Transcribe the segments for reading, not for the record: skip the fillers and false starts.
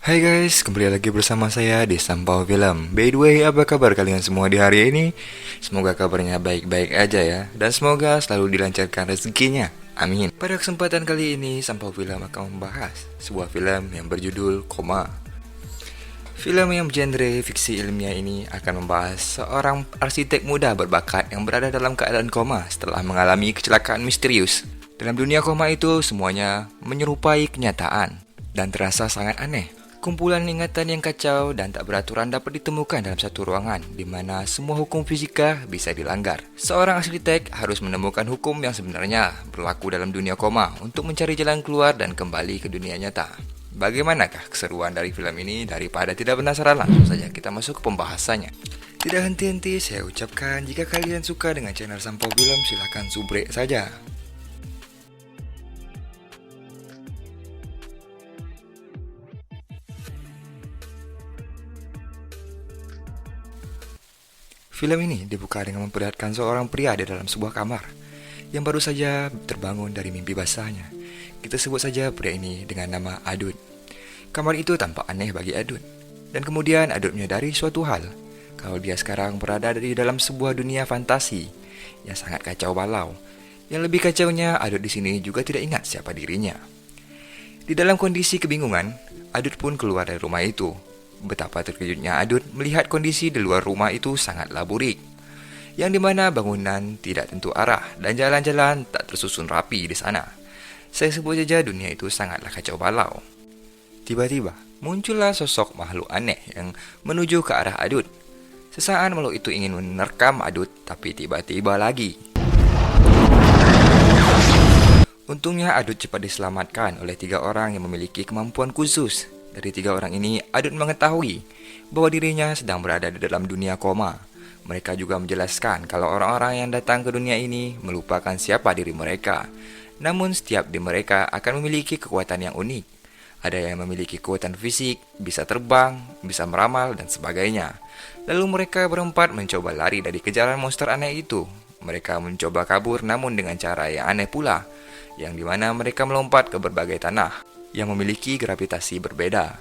Hai guys, kembali lagi bersama saya di Sampau Film. By the way, apa kabar kalian semua di hari ini? Semoga kabarnya baik-baik aja ya, dan semoga selalu dilancarkan rezekinya. Amin. Pada kesempatan kali ini, Sampau Film akan membahas sebuah film yang berjudul Koma. Film yang genre fiksi ilmiah ini akan membahas seorang arsitek muda berbakat yang berada dalam keadaan koma setelah mengalami kecelakaan misterius. Dalam dunia koma itu, semuanya menyerupai kenyataan dan terasa sangat aneh. Kumpulan ingatan yang kacau dan tak beraturan dapat ditemukan dalam satu ruangan di mana semua hukum fisika bisa dilanggar. Seorang arsitek harus menemukan hukum yang sebenarnya berlaku dalam dunia koma untuk mencari jalan keluar dan kembali ke dunia nyata. Bagaimanakah keseruan dari film ini? Daripada tidak penasaran, langsung saja kita masuk ke pembahasannya. Tidak henti-henti saya ucapkan, jika kalian suka dengan channel Sampau Film, silahkan subrek saja. Film ini dibuka dengan memperlihatkan seorang pria di dalam sebuah kamar yang baru saja terbangun dari mimpi basahnya. Kita sebut saja pria ini dengan nama Adut. Kamar itu tampak aneh bagi Adut. Dan kemudian Adut menyadari suatu hal, kalau dia sekarang berada di dalam sebuah dunia fantasi yang sangat kacau balau. Yang lebih kacaunya, Adut di sini juga tidak ingat siapa dirinya. Di dalam kondisi kebingungan, Adut pun keluar dari rumah itu. Betapa terkejutnya Adut melihat kondisi di luar rumah itu sangatlah burik, yang dimana bangunan tidak tentu arah dan jalan-jalan tak tersusun rapi di sana. Saya sebut saja dunia itu sangatlah kacau balau. Tiba-tiba muncullah sosok makhluk aneh yang menuju ke arah Adut. Sesaat makhluk itu ingin menerkam Adut, tapi tiba-tiba lagi. Untungnya Adut cepat diselamatkan oleh 3 orang yang memiliki kemampuan khusus. Dari 3 orang ini, Adut mengetahui bahwa dirinya sedang berada di dalam dunia koma. Mereka juga menjelaskan kalau orang-orang yang datang ke dunia ini melupakan siapa diri mereka. Namun setiap di mereka akan memiliki kekuatan yang unik. Ada yang memiliki kekuatan fisik, bisa terbang, bisa meramal, dan sebagainya. Lalu mereka berempat mencoba lari dari kejaran monster aneh itu. Mereka mencoba kabur namun dengan cara yang aneh pula, yang dimana mereka melompat ke berbagai tanah yang memiliki gravitasi berbeda.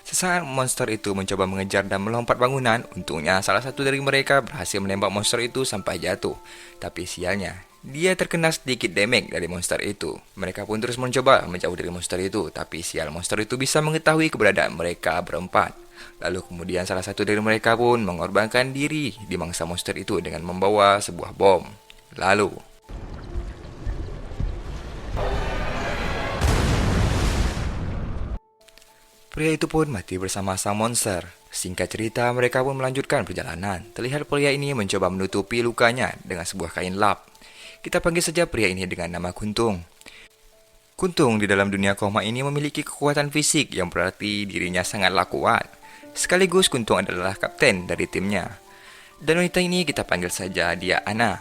Sesaat monster itu mencoba mengejar dan melompat bangunan, untungnya salah satu dari mereka berhasil menembak monster itu sampai jatuh. Tapi sialnya, dia terkena sedikit damage dari monster itu. Mereka pun terus mencoba menjauh dari monster itu, tapi sial monster itu bisa mengetahui keberadaan mereka berempat. Lalu kemudian salah satu dari mereka pun mengorbankan diri di mangsa monster itu dengan membawa sebuah bom. Lalu pria itu pun mati bersama sang monster. Singkat cerita, mereka pun melanjutkan perjalanan. Terlihat pria ini mencoba menutupi lukanya dengan sebuah kain lap. Kita panggil saja pria ini dengan nama Kuntung. Kuntung di dalam dunia koma ini memiliki kekuatan fisik yang berarti dirinya sangatlah kuat. Sekaligus Kuntung adalah kapten dari timnya. Dan wanita ini kita panggil saja dia Ana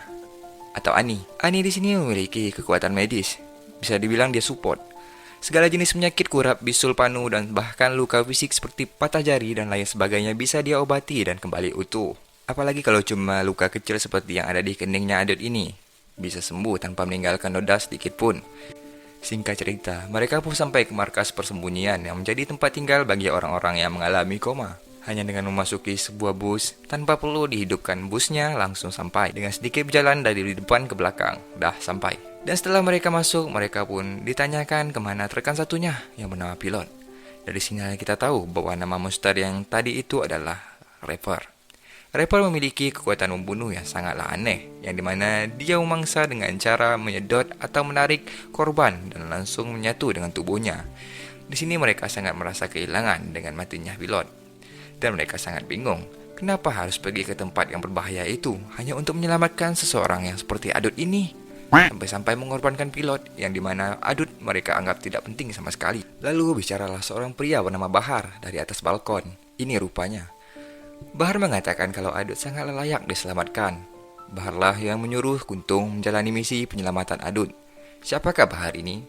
atau Ani. Ani di sini memiliki kekuatan medis. Bisa dibilang dia support. Segala jenis penyakit kurap, bisul, panu, dan bahkan luka fisik seperti patah jari dan lain sebagainya bisa dia obati dan kembali utuh. Apalagi kalau cuma luka kecil seperti yang ada di keningnya Adut ini. Bisa sembuh tanpa meninggalkan noda sedikit pun. Singkat cerita, mereka pun sampai ke markas persembunyian yang menjadi tempat tinggal bagi orang-orang yang mengalami koma. Hanya dengan memasuki sebuah bus, tanpa perlu dihidupkan busnya langsung sampai. Dengan sedikit berjalan dari depan ke belakang, dah sampai. Dan setelah mereka masuk, mereka pun ditanyakan kemana rekan satunya yang bernama Pilot. Dari sini kita tahu bahwa nama monster yang tadi itu adalah Reaper. Reaper memiliki kekuatan membunuh yang sangatlah aneh, yang dimana dia memangsa dengan cara menyedot atau menarik korban dan langsung menyatu dengan tubuhnya. Di sini mereka sangat merasa kehilangan dengan matinya Pilot. Dan mereka sangat bingung, kenapa harus pergi ke tempat yang berbahaya itu hanya untuk menyelamatkan seseorang yang seperti Adut ini. Sampai-sampai mengorbankan Pilot, yang dimana Adut mereka anggap tidak penting sama sekali. Lalu bicaralah seorang pria bernama Bahar dari atas balkon. Ini rupanya Bahar mengatakan kalau Adut sangatlah layak diselamatkan. Baharlah yang menyuruh Kuntung menjalani misi penyelamatan Adut. Siapakah Bahar ini?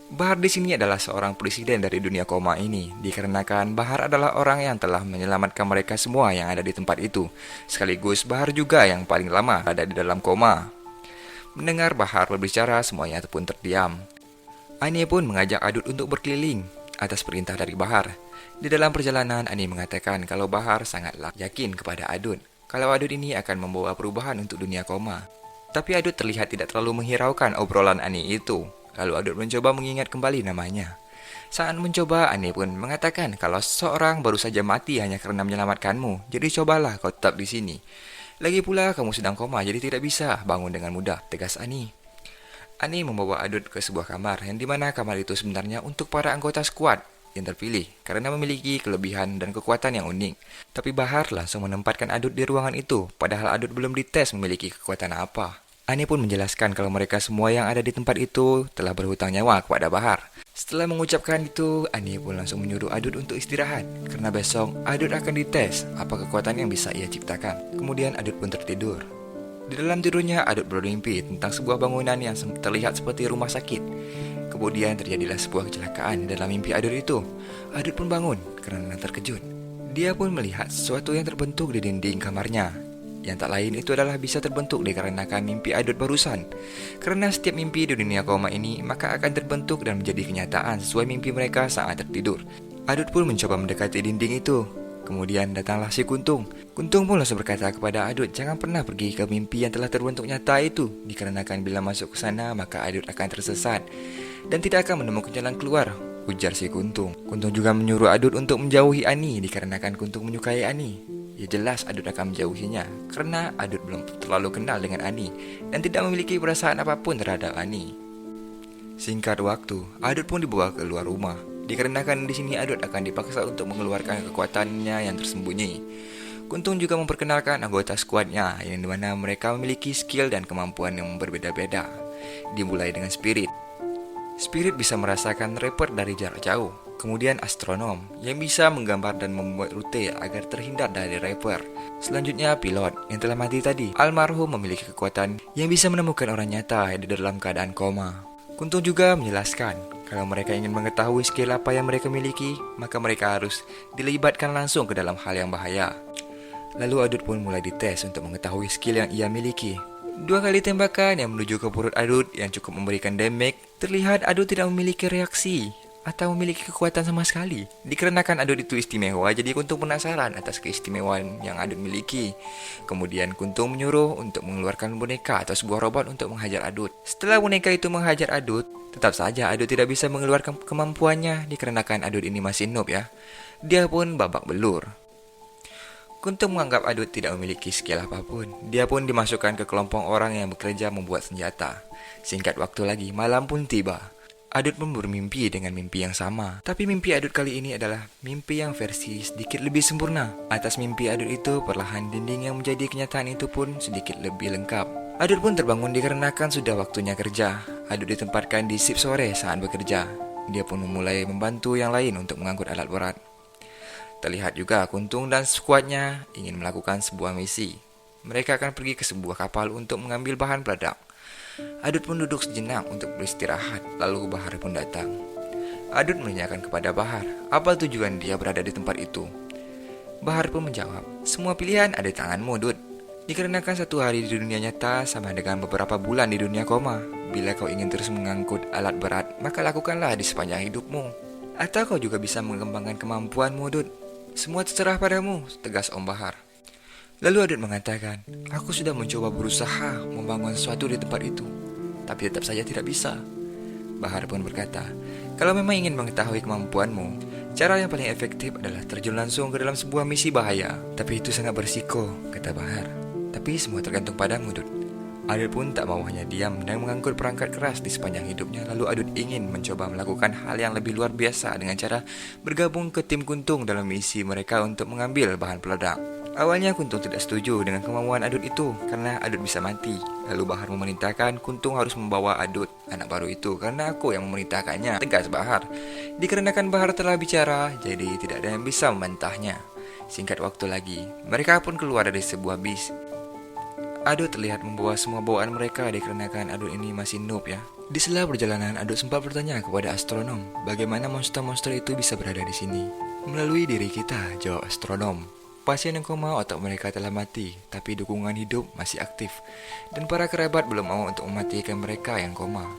Bahar di sini adalah seorang presiden dari dunia koma ini, dikarenakan Bahar adalah orang yang telah menyelamatkan mereka semua yang ada di tempat itu. Sekaligus Bahar juga yang paling lama ada di dalam koma. Mendengar Bahar berbicara, semuanya pun terdiam. Ani pun mengajak Adut untuk berkeliling atas perintah dari Bahar. Di dalam perjalanan, Ani mengatakan kalau Bahar sangatlah yakin kepada Adut kalau Adut ini akan membawa perubahan untuk dunia koma. Tapi Adut terlihat tidak terlalu menghiraukan obrolan Ani itu. Lalu Adut mencoba mengingat kembali namanya. Saat mencoba, Ani pun mengatakan kalau seseorang baru saja mati hanya karena menyelamatkanmu. Jadi cobalah kau tetap di sini. Lagi pula kamu sedang koma, jadi tidak bisa bangun dengan mudah, tegas Ani. Ani membawa Adut ke sebuah kamar yang dimana kamar itu sebenarnya untuk para anggota skuad yang terpilih karena memiliki kelebihan dan kekuatan yang unik. Tapi Bahar langsung menempatkan Adut di ruangan itu, padahal Adut belum dites memiliki kekuatan apa. Ani pun menjelaskan kalau mereka semua yang ada di tempat itu telah berhutang nyawa kepada Bahar. Setelah mengucapkan itu, Ani pun langsung menyuruh Adut untuk istirahat, karena besok Adut akan dites apa kekuatan yang bisa ia ciptakan. Kemudian Adut pun tertidur. Di dalam tidurnya, Adut bermimpi tentang sebuah bangunan yang terlihat seperti rumah sakit. Kemudian terjadilah sebuah kecelakaan dalam mimpi Adut itu. Adut pun bangun karena terkejut. Dia pun melihat sesuatu yang terbentuk di dinding kamarnya. Yang tak lain itu adalah bisa terbentuk dikarenakan mimpi Adut barusan. Karena setiap mimpi di dunia koma ini maka akan terbentuk dan menjadi kenyataan sesuai mimpi mereka saat tertidur. Adut pun mencoba mendekati dinding itu. Kemudian datanglah si Kuntung. Kuntung pun langsung berkata kepada Adut, jangan pernah pergi ke mimpi yang telah terbentuk nyata itu, dikarenakan bila masuk ke sana maka Adut akan tersesat dan tidak akan menemukan jalan keluar, ujar si Kuntung. Kuntung juga menyuruh Adut untuk menjauhi Ani dikarenakan Kuntung menyukai Ani. Ya jelas Adut akan menjauhinya karena Adut belum terlalu kenal dengan Ani dan tidak memiliki perasaan apapun terhadap Ani. Singkat waktu, Adut pun dibawa keluar rumah. Dikarenakan di sini Adut akan dipaksa untuk mengeluarkan kekuatannya yang tersembunyi. Kuntung juga memperkenalkan anggota skuadnya yang dimana mereka memiliki skill dan kemampuan yang berbeda-beda. Dimulai dengan Spirit. Spirit bisa merasakan rapper dari jarak jauh. Kemudian astronom yang bisa menggambar dan membuat rute agar terhindar dari rapper. Selanjutnya pilot yang telah mati tadi. Almarhum memiliki kekuatan yang bisa menemukan orang nyata di dalam keadaan koma. Kuntung juga menjelaskan kalau mereka ingin mengetahui skill apa yang mereka miliki, maka mereka harus dilibatkan langsung ke dalam hal yang bahaya. Lalu Adut pun mulai dites untuk mengetahui skill yang ia miliki. 2 kali tembakan yang menuju ke perut Adut yang cukup memberikan damage. Terlihat Adut tidak memiliki reaksi atau memiliki kekuatan sama sekali. Dikarenakan Adut itu istimewa, jadi Kuntung penasaran atas keistimewaan yang Adut miliki. Kemudian Kuntung menyuruh untuk mengeluarkan boneka atau sebuah robot untuk menghajar Adut. Setelah boneka itu menghajar Adut, tetap saja Adut tidak bisa mengeluarkan kemampuannya dikarenakan Adut ini masih noob ya. Dia pun babak belur. Kuntung menganggap Adut tidak memiliki skill apapun. Dia pun dimasukkan ke kelompok orang yang bekerja membuat senjata. Singkat waktu lagi, malam pun tiba. Adut pun bermimpi dengan mimpi yang sama. Tapi mimpi Adut kali ini adalah mimpi yang versi sedikit lebih sempurna. Atas mimpi Adut itu, perlahan dinding yang menjadi kenyataan itu pun sedikit lebih lengkap. Adut pun terbangun dikarenakan sudah waktunya kerja. Adut ditempatkan di shift sore saat bekerja. Dia pun memulai membantu yang lain untuk mengangkut alat berat. Terlihat juga Kuntung dan skuadnya ingin melakukan sebuah misi. Mereka akan pergi ke sebuah kapal untuk mengambil bahan peledak. Adut pun duduk sejenak untuk beristirahat, lalu Bahar pun datang. Adut menanyakan kepada Bahar, apa tujuan dia berada di tempat itu. Bahar pun menjawab, semua pilihan ada di tanganmu, Dut. Dikarenakan satu hari di dunia nyata sama dengan beberapa bulan di dunia koma. Bila kau ingin terus mengangkut alat berat, maka lakukanlah di sepanjang hidupmu. Atau kau juga bisa mengembangkan kemampuanmu, Dut. Semua terserah padamu, tegas Om Bahar. Lalu Adut mengatakan, aku sudah mencoba berusaha membangun sesuatu di tempat itu, tapi tetap saja tidak bisa. Bahar pun berkata, kalau memang ingin mengetahui kemampuanmu, cara yang paling efektif adalah terjun langsung ke dalam sebuah misi bahaya. Tapi itu sangat berisiko, kata Bahar. Tapi semua tergantung padamu, Dut. Adut pun tak mau hanya diam dan mengangkut perangkat keras di sepanjang hidupnya. Lalu Adut ingin mencoba melakukan hal yang lebih luar biasa dengan cara bergabung ke tim Kuntung dalam misi mereka untuk mengambil bahan peledak. Awalnya Kuntung tidak setuju dengan kemampuan Adut itu karena Adut bisa mati. Lalu Bahar memerintahkan Kuntung harus membawa Adut, anak baru itu, karena aku yang memerintahkannya, tegas Bahar. Dikarenakan Bahar telah bicara, jadi tidak ada yang bisa membantahnya. Singkat waktu lagi, mereka pun keluar dari sebuah bis. Adut terlihat membawa semua bawaan mereka dikarenakan Adut ini masih noob ya. Di sela perjalanan, Adut sempat bertanya kepada astronom, bagaimana monster-monster itu bisa berada di sini. Melalui diri kita, jawab astronom. Pasien yang koma otak mereka telah mati, tapi dukungan hidup masih aktif. Dan para kerabat belum mau untuk mematikan mereka yang koma.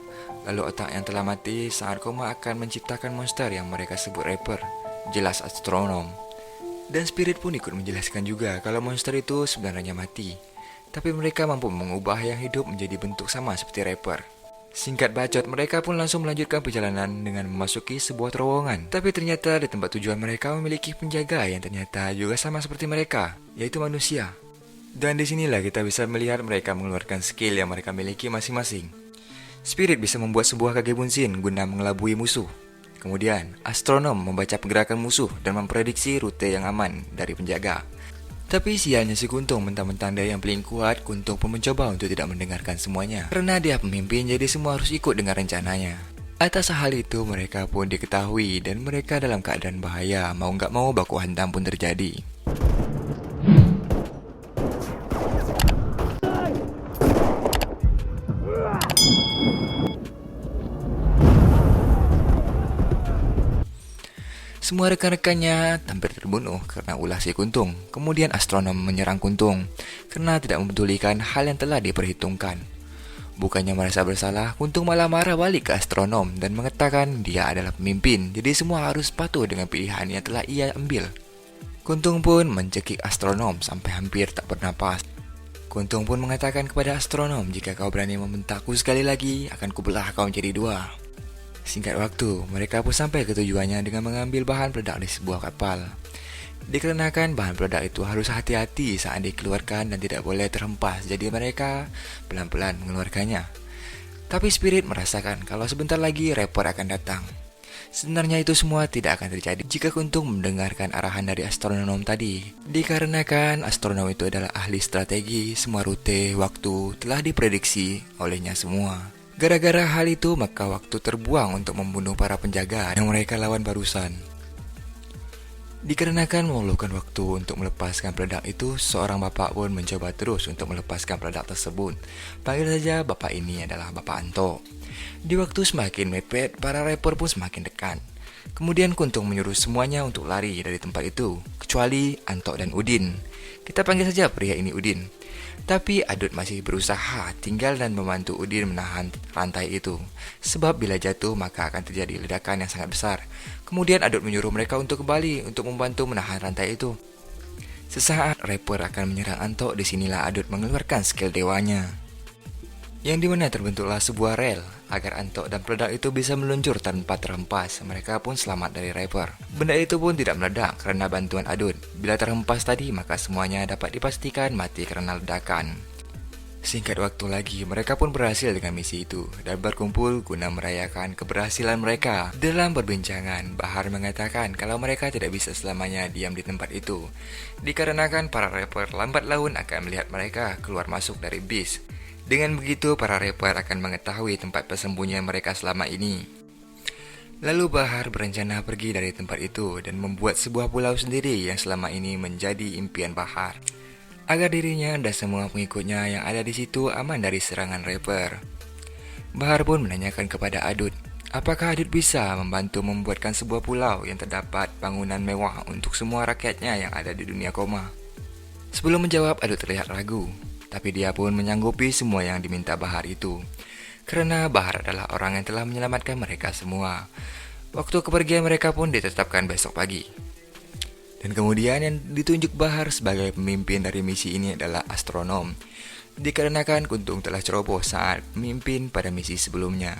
Lalu otak yang telah mati saat koma akan menciptakan monster yang mereka sebut Reaper. Jelas astronom. Dan spirit pun ikut menjelaskan juga kalau monster itu sebenarnya mati. Tapi mereka mampu mengubah yang hidup menjadi bentuk sama seperti Reaper. Singkat bacot, mereka pun langsung melanjutkan perjalanan dengan memasuki sebuah terowongan. Tapi ternyata di tempat tujuan mereka memiliki penjaga yang ternyata juga sama seperti mereka, yaitu manusia. Dan disinilah kita bisa melihat mereka mengeluarkan skill yang mereka miliki masing-masing. Spirit bisa membuat sebuah kage bunsin guna mengelabui musuh. Kemudian, astronom membaca pergerakan musuh dan memprediksi rute yang aman dari penjaga. Tapi sialnya si Kuntung, mentang-mentang dia yang paling kuat, Kuntung pun mencoba untuk tidak mendengarkan semuanya. Karena dia pemimpin, jadi semua harus ikut dengan rencananya. Atas hal itu, mereka pun diketahui dan mereka dalam keadaan bahaya. Mau nggak mau, baku hantam pun terjadi. Semua rekan-rekannya hampir terbunuh karena ulah si Kuntung. Kemudian astronom menyerang Kuntung karena tidak mempedulikan hal yang telah diperhitungkan. Bukannya merasa bersalah, Kuntung malah marah balik ke astronom dan mengatakan dia adalah pemimpin, jadi semua harus patuh dengan pilihan yang telah ia ambil. Kuntung pun mencekik astronom sampai hampir tak bernapas. Kuntung pun mengatakan kepada astronom, jika kau berani membentakku sekali lagi, akan kubelah kau menjadi dua. Singkat waktu, mereka pun sampai ke tujuannya dengan mengambil bahan peledak di sebuah kapal. Dikarenakan bahan peledak itu harus hati-hati saat dikeluarkan dan tidak boleh terhempas, jadi mereka pelan-pelan mengeluarkannya. Tapi Spirit merasakan kalau sebentar lagi Reaper akan datang. Sebenarnya itu semua tidak akan terjadi jika Kuntung mendengarkan arahan dari astronom tadi. Dikarenakan astronom itu adalah ahli strategi, semua rute, waktu telah diprediksi olehnya semua. Gara-gara hal itu, maka waktu terbuang untuk membunuh para penjaga yang mereka lawan barusan. Dikarenakan memerlukan waktu untuk melepaskan peledak itu, seorang bapak pun mencoba terus untuk melepaskan peledak tersebut. Panggil saja bapak ini adalah Bapak Anto. Di waktu semakin mepet, para Reaper pun semakin dekat. Kemudian Kuntung menyuruh semuanya untuk lari dari tempat itu, kecuali Anto dan Udin. Kita panggil saja pria ini Udin. Tapi Adut masih berusaha tinggal dan membantu Udin menahan rantai itu. Sebab bila jatuh maka akan terjadi ledakan yang sangat besar. Kemudian Adut menyuruh mereka untuk kembali untuk membantu menahan rantai itu. Sesaat Reaper akan menyerang Anto, disinilah Adut mengeluarkan skill dewanya. Yang dimana terbentuklah sebuah rel agar Anto dan peledak itu bisa meluncur tanpa terhempas. Mereka pun selamat dari Reaper. Benda itu pun tidak meledak karena bantuan Adut. Bila terhempas tadi, maka semuanya dapat dipastikan mati karena ledakan. Singkat waktu lagi, mereka pun berhasil dengan misi itu dan berkumpul guna merayakan keberhasilan mereka. Dalam perbincangan, Bahar mengatakan kalau mereka tidak bisa selamanya diam di tempat itu, dikarenakan para Reaper lambat laun akan melihat mereka keluar masuk dari bis. Dengan begitu, para Reaper akan mengetahui tempat persembunyian mereka selama ini. Lalu Bahar berencana pergi dari tempat itu dan membuat sebuah pulau sendiri yang selama ini menjadi impian Bahar, agar dirinya dan semua pengikutnya yang ada di situ aman dari serangan Reaper. Bahar pun menanyakan kepada Adut, apakah Adut bisa membantu membuatkan sebuah pulau yang terdapat bangunan mewah untuk semua rakyatnya yang ada di dunia koma. Sebelum menjawab, Adut terlihat ragu. Tapi dia pun menyanggupi semua yang diminta Bahar itu. Karena Bahar adalah orang yang telah menyelamatkan mereka semua. Waktu kepergian mereka pun ditetapkan besok pagi. Dan kemudian yang ditunjuk Bahar sebagai pemimpin dari misi ini adalah astronom. Dikarenakan Kuntung telah ceroboh saat memimpin pada misi sebelumnya.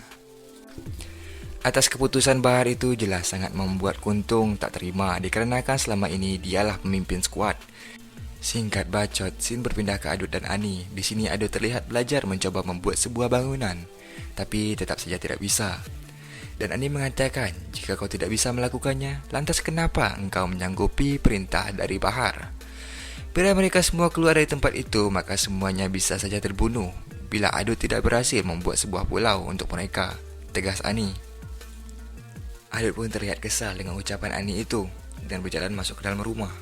Atas keputusan Bahar itu jelas sangat membuat Kuntung tak terima, dikarenakan selama ini dialah pemimpin skuad. Singkat bacot, scene berpindah ke Adut dan Ani. Di sini Adut terlihat belajar mencoba membuat sebuah bangunan, tapi tetap saja tidak bisa. Dan Ani mengatakan, jika kau tidak bisa melakukannya, lantas kenapa engkau menyanggupi perintah dari Bahar? Bila mereka semua keluar dari tempat itu, maka semuanya bisa saja terbunuh. Bila Adut tidak berhasil membuat sebuah pulau untuk mereka, tegas Ani. Adut pun terlihat kesal dengan ucapan Ani itu, dan berjalan masuk ke dalam rumah.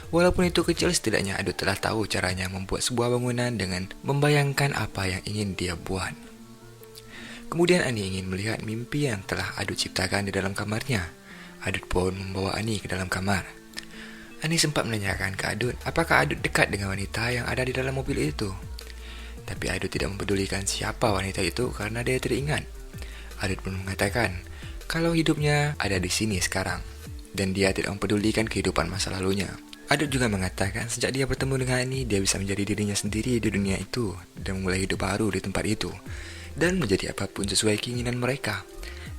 Walaupun itu kecil, setidaknya Adut telah tahu caranya membuat sebuah bangunan dengan membayangkan apa yang ingin dia buat. Kemudian Ani ingin melihat mimpi yang telah Adut ciptakan di dalam kamarnya. Adut pun membawa Ani ke dalam kamar. Ani sempat menanyakan ke Adut apakah Adut dekat dengan wanita yang ada di dalam mobil itu. Tapi Adut tidak mempedulikan siapa wanita itu karena dia tidak ingat. Adut pun mengatakan kalau hidupnya ada di sini sekarang dan dia tidak mempedulikan kehidupan masa lalunya. Adut juga mengatakan sejak dia bertemu dengan Ani, dia bisa menjadi dirinya sendiri di dunia itu dan memulai hidup baru di tempat itu dan menjadi apapun sesuai keinginan mereka.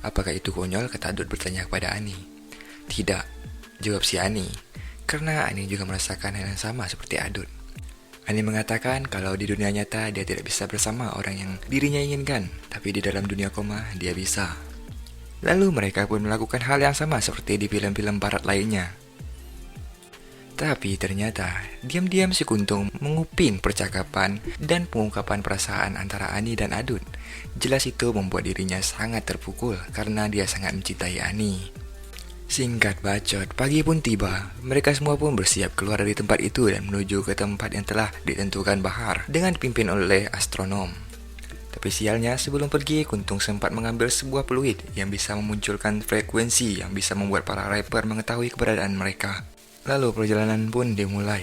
Apakah itu konyol? Kata Adut bertanya kepada Ani. Tidak, jawab si Ani, karena Ani juga merasakan hal yang sama seperti Adut. Ani mengatakan kalau di dunia nyata dia tidak bisa bersama orang yang dirinya inginkan, tapi di dalam dunia koma dia bisa. Lalu mereka pun melakukan hal yang sama seperti di film-film barat lainnya. Tapi ternyata, diam-diam si Kuntung mengupin percakapan dan pengungkapan perasaan antara Ani dan Adut. Jelas itu membuat dirinya sangat terpukul karena dia sangat mencintai Ani. Singkat bacot, pagi pun tiba. Mereka semua pun bersiap keluar dari tempat itu dan menuju ke tempat yang telah ditentukan Bahar dengan dipimpin oleh astronom. Tapi sialnya, sebelum pergi, Kuntung sempat mengambil sebuah peluit yang bisa memunculkan frekuensi yang bisa membuat para rapper mengetahui keberadaan mereka. Lalu perjalanan pun dimulai,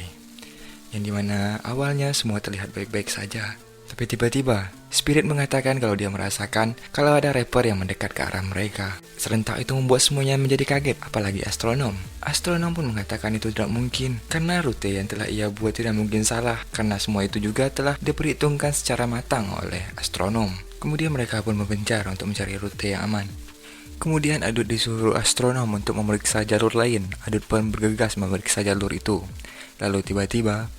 yang dimana awalnya semua terlihat baik-baik saja. Tapi tiba-tiba, Spirit mengatakan kalau dia merasakan kalau ada rapper yang mendekat ke arah mereka. Serentak itu membuat semuanya menjadi kaget, apalagi astronom. Astronom pun mengatakan itu tidak mungkin, karena rute yang telah ia buat tidak mungkin salah, karena semua itu juga telah diperhitungkan secara matang oleh astronom. Kemudian mereka pun berpencar untuk mencari rute yang aman. Kemudian Adut disuruh astronom untuk memeriksa jalur lain. Adut pun bergegas memeriksa jalur itu. Lalu tiba-tiba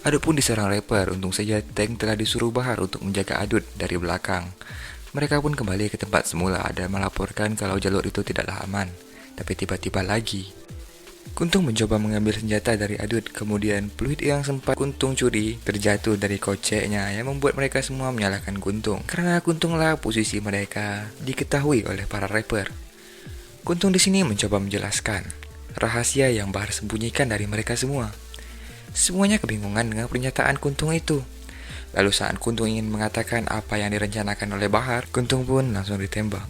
Adut pun diserang rapper. Untung saja tank telah disuruh Bahar untuk menjaga Adut dari belakang. Mereka pun kembali ke tempat semula dan melaporkan kalau jalur itu tidaklah aman. Tapi tiba-tiba lagi Kuntung mencoba mengambil senjata dari Adut. Kemudian peluit yang sempat Kuntung curi terjatuh dari koceknya yang membuat mereka semua menyalahkan Kuntung, karena Kuntunglah posisi mereka diketahui oleh para rapper. Kuntung di sini mencoba menjelaskan rahasia yang Bahar sembunyikan dari mereka semua. Semuanya kebingungan dengan pernyataan Kuntung itu. Lalu saat Kuntung ingin mengatakan apa yang direncanakan oleh Bahar, Kuntung pun langsung ditembak.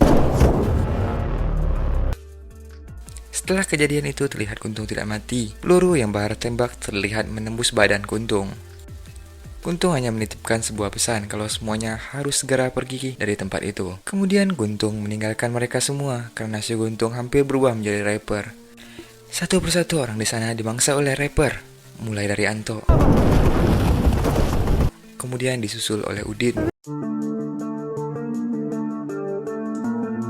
Setelah kejadian itu terlihat Kuntung tidak mati. Peluru yang Bahar tembak terlihat menembus badan Kuntung. Kuntung hanya menitipkan sebuah pesan kalau semuanya harus segera pergi dari tempat itu. Kemudian Kuntung meninggalkan mereka semua karena si Kuntung hampir berubah menjadi rapper. Satu persatu orang di sana dimangsa oleh rapper, mulai dari Anto. Kemudian disusul oleh Udin.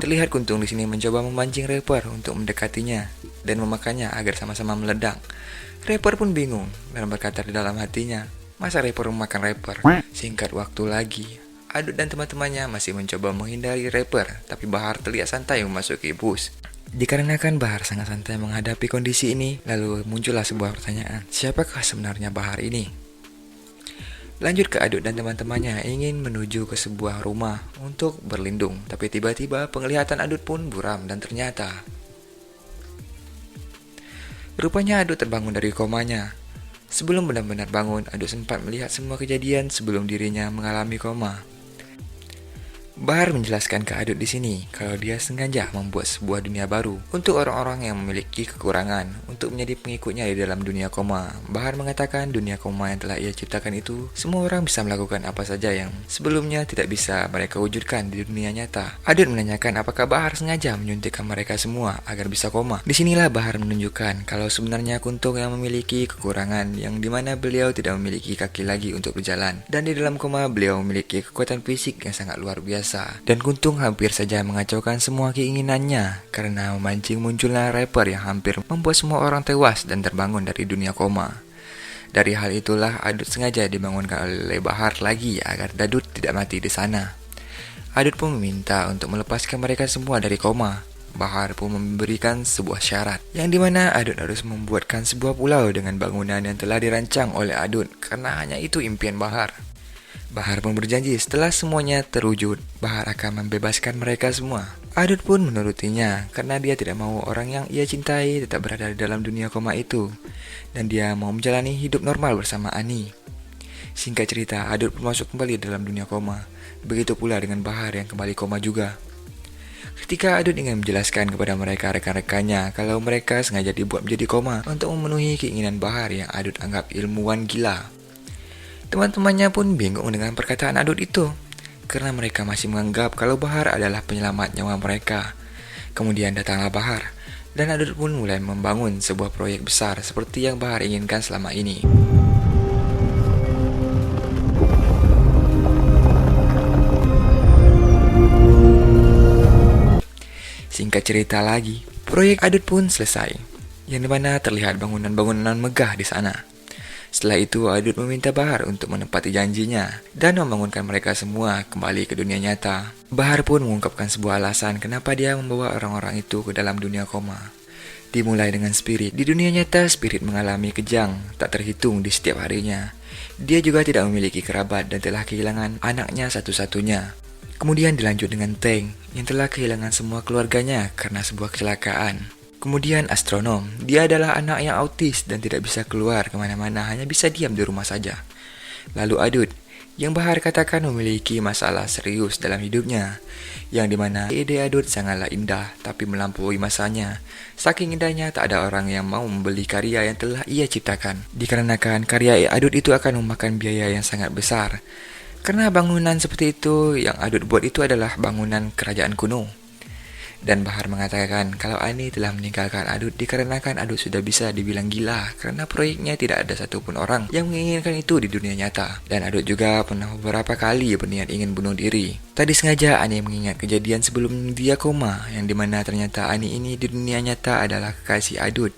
Terlihat Kuntung di sini mencoba memancing rapper untuk mendekatinya dan memakannya agar sama-sama meledak. Rapper pun bingung dan berkata di dalam hatinya, masa rapper memakan rapper? Singkat waktu lagi, Adut dan teman-temannya masih mencoba menghindari rapper, tapi Bahar terlihat santai memasuki bus. Dikarenakan Bahar sangat santai menghadapi kondisi ini, lalu muncullah sebuah pertanyaan, siapakah sebenarnya Bahar ini? Lanjut ke Adut dan teman-temannya ingin menuju ke sebuah rumah untuk berlindung. Tapi tiba-tiba penglihatan Adut pun buram dan ternyata rupanya Adut terbangun dari komanya. Sebelum benar-benar bangun, Adut sempat melihat semua kejadian sebelum dirinya mengalami koma. Bahar menjelaskan ke Adut di sini kalau dia sengaja membuat sebuah dunia baru untuk orang-orang yang memiliki kekurangan untuk menjadi pengikutnya di dalam dunia koma. Bahar mengatakan dunia koma yang telah ia ciptakan itu, semua orang bisa melakukan apa saja yang sebelumnya tidak bisa mereka wujudkan di dunia nyata. Adut menanyakan apakah Bahar sengaja menyuntikkan mereka semua agar bisa koma. Disinilah Bahar menunjukkan kalau sebenarnya Kuntung yang memiliki kekurangan yang dimana beliau tidak memiliki kaki lagi untuk berjalan. Dan di dalam koma beliau memiliki kekuatan fisik yang sangat luar biasa. Dan Kuntung hampir saja mengacaukan semua keinginannya karena memancing munculnya rapper yang hampir membuat semua orang tewas dan terbangun dari dunia koma. Dari hal itulah Adut sengaja dibangunkan oleh Bahar lagi agar Adut tidak mati di sana. Adut pun meminta untuk melepaskan mereka semua dari koma. Bahar pun memberikan sebuah syarat yang dimana Adut harus membuatkan sebuah pulau dengan bangunan yang telah dirancang oleh Adut karena hanya itu impian Bahar. Bahar pun berjanji setelah semuanya terwujud, Bahar akan membebaskan mereka semua. Adut pun menurutinya karena dia tidak mau orang yang ia cintai tetap berada di dalam dunia koma itu. Dan dia mau menjalani hidup normal bersama Ani. Singkat cerita, Adut pun masuk kembali dalam dunia koma. Begitu pula dengan Bahar yang kembali koma juga. Ketika Adut ingin menjelaskan kepada mereka rekan-rekannya kalau mereka sengaja dibuat menjadi koma untuk memenuhi keinginan Bahar yang Adut anggap ilmuwan gila. Teman-temannya pun bingung dengan perkataan Adut itu, karena mereka masih menganggap kalau Bahar adalah penyelamat nyawa mereka. Kemudian datanglah Bahar, dan Adut pun mulai membangun sebuah proyek besar seperti yang Bahar inginkan selama ini. Singkat cerita lagi, proyek Adut pun selesai, yang dimana terlihat bangunan-bangunan megah di sana. Setelah itu, Adut meminta Bahar untuk menepati janjinya dan membangunkan mereka semua kembali ke dunia nyata. Bahar pun mengungkapkan sebuah alasan kenapa dia membawa orang-orang itu ke dalam dunia koma. Dimulai dengan spirit. Di dunia nyata, spirit mengalami kejang tak terhitung di setiap harinya. Dia juga tidak memiliki kerabat dan telah kehilangan anaknya satu-satunya. Kemudian dilanjut dengan Tank yang telah kehilangan semua keluarganya karena sebuah kecelakaan. Kemudian astronom, dia adalah anak yang autis dan tidak bisa keluar kemana-mana, hanya bisa diam di rumah saja. Lalu Adut, yang Bahar katakan memiliki masalah serius dalam hidupnya, yang dimana ide Adut sangatlah indah tapi melampaui masanya. Saking indahnya tak ada orang yang mau membeli karya yang telah ia ciptakan, dikarenakan karya Adut itu akan memakan biaya yang sangat besar. Karena bangunan seperti itu yang Adut buat itu adalah bangunan kerajaan kuno. Dan Bahar mengatakan kalau Ani telah meninggalkan Adut dikarenakan Adut sudah bisa dibilang gila karena proyeknya tidak ada satupun orang yang menginginkan itu di dunia nyata. Dan Adut juga pernah beberapa kali berniat ingin bunuh diri. Tadi sengaja Ani mengingat kejadian sebelum dia koma yang dimana ternyata Ani ini di dunia nyata adalah kekasih Adut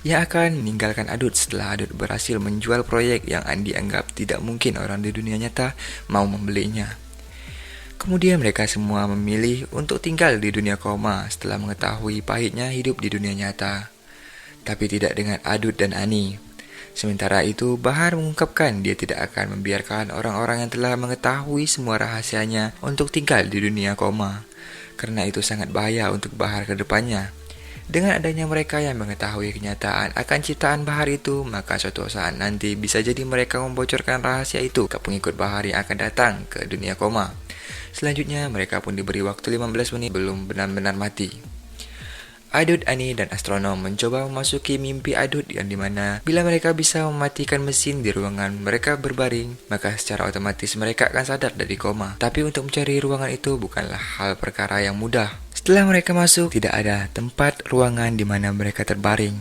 yang akan meninggalkan Adut setelah Adut berhasil menjual proyek yang Andi anggap tidak mungkin orang di dunia nyata mau membelinya. Kemudian mereka semua memilih untuk tinggal di dunia koma setelah mengetahui pahitnya hidup di dunia nyata. Tapi tidak dengan Adut dan Ani. Sementara itu, Bahar mengungkapkan dia tidak akan membiarkan orang-orang yang telah mengetahui semua rahasianya untuk tinggal di dunia koma. Karena itu sangat bahaya untuk Bahar ke depannya. Dengan adanya mereka yang mengetahui kenyataan akan ciptaan Bahar itu, maka suatu saat nanti bisa jadi mereka membocorkan rahasia itu ke pengikut Bahar yang akan datang ke dunia koma. Selanjutnya, mereka pun diberi waktu 15 menit belum benar-benar mati. Adut, Ani, dan astronom mencoba memasuki mimpi Adut yang dimana bila mereka bisa mematikan mesin di ruangan mereka berbaring, maka secara otomatis mereka akan sadar dari koma. Tapi untuk mencari ruangan itu bukanlah hal perkara yang mudah. Setelah mereka masuk, tidak ada tempat ruangan di mana mereka terbaring.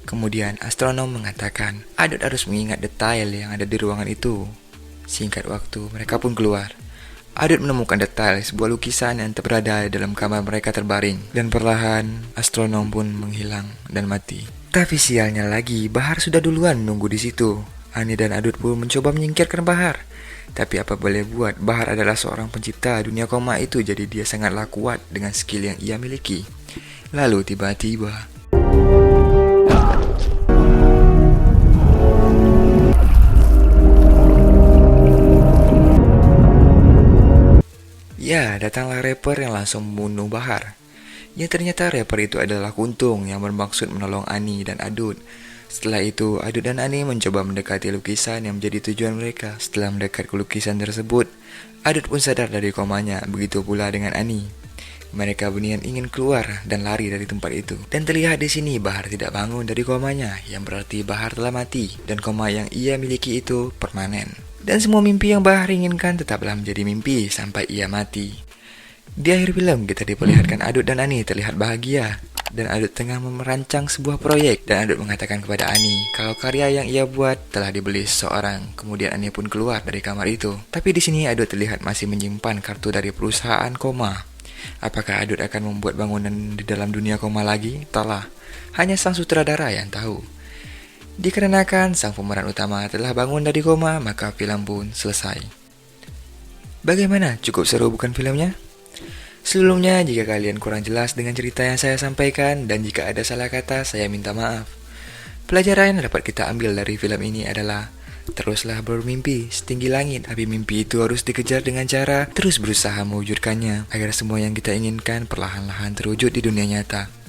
Kemudian astronom mengatakan, Adut harus mengingat detail yang ada di ruangan itu. Singkat waktu, mereka pun keluar. Adut menemukan detail sebuah lukisan yang berada dalam kamar mereka terbaring. Dan perlahan, astronom pun menghilang dan mati. Tapi sialnya lagi, Bahar sudah duluan menunggu di situ. Ani dan Adut pun mencoba menyingkirkan Bahar. Tapi apa boleh buat, Bahar adalah seorang pencipta dunia koma itu, jadi dia sangatlah kuat dengan skill yang ia miliki. Lalu tiba-tiba, ya, datanglah rapper yang langsung membunuh Bahar. Ya, ternyata rapper itu adalah Kuntung yang bermaksud menolong Ani dan Adut. Setelah itu, Adut dan Ani mencoba mendekati lukisan yang menjadi tujuan mereka. Setelah mendekat ke lukisan tersebut, Adut pun sadar dari komanya, begitu pula dengan Ani. Mereka berniat ingin keluar dan lari dari tempat itu. Dan terlihat di sini Bahar tidak bangun dari komanya, yang berarti Bahar telah mati. Dan koma yang ia miliki itu permanen. Dan semua mimpi yang Bahar inginkan tetaplah menjadi mimpi sampai ia mati. Di akhir film kita diperlihatkan Adut dan Ani terlihat bahagia. Dan Adut tengah merancang sebuah proyek. Dan Adut mengatakan kepada Ani kalau karya yang ia buat telah dibeli seseorang. Kemudian Ani pun keluar dari kamar itu. Tapi di sini Adut terlihat masih menyimpan kartu dari perusahaan koma. Apakah Adut akan membuat bangunan di dalam dunia koma lagi? Entahlah, hanya sang sutradara yang tahu. Dikarenakan sang pemeran utama telah bangun dari koma, maka film pun selesai. Bagaimana? Cukup seru bukan filmnya? Sebelumnya, jika kalian kurang jelas dengan cerita yang saya sampaikan dan jika ada salah kata, saya minta maaf. Pelajaran yang dapat kita ambil dari film ini adalah Teruslah bermimpi setinggi langit, tapi mimpi itu harus dikejar dengan cara terus berusaha mewujudkannya agar semua yang kita inginkan perlahan-lahan terwujud di dunia nyata.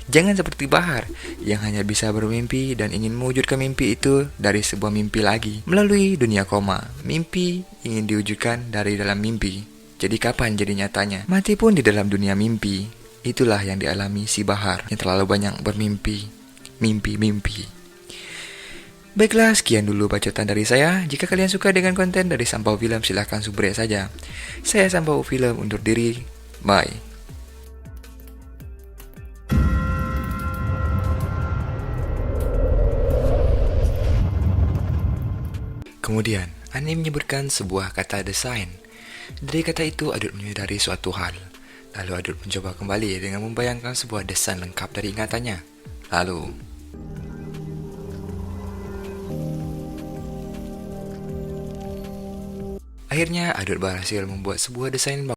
Jangan seperti Bahar yang hanya bisa bermimpi dan ingin mewujudkan mimpi itu dari sebuah mimpi lagi melalui dunia koma. Mimpi ingin diwujudkan dari dalam mimpi. Jadi kapan jadi nyatanya? Mati pun di dalam dunia mimpi. Itulah yang dialami si Bahar yang terlalu banyak bermimpi. Mimpi-mimpi. Baiklah, sekian dulu bacotan dari saya. Jika kalian suka dengan konten dari Sampau Film, silahkan subrek saja. Saya Sampau Film undur diri. Bye. Kemudian, Ani menyebutkan sebuah kata desain. Dari kata itu, Adut menyadari suatu hal. Lalu Adut mencoba kembali dengan membayangkan sebuah desain lengkap dari ingatannya. Lalu, akhirnya Adut berhasil membuat sebuah desain